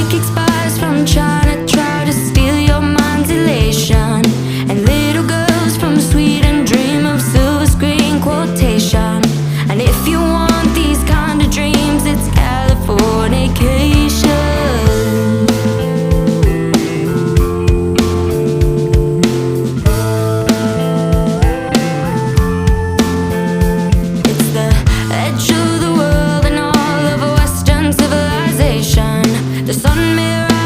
kick spies from China try to steal your mind's elation, and little girls from Sweden dream of silver screen quotation. And if you want these kind of dreams, it's Californication. It's the edge of the world and all of a Western civilization. The sun mirror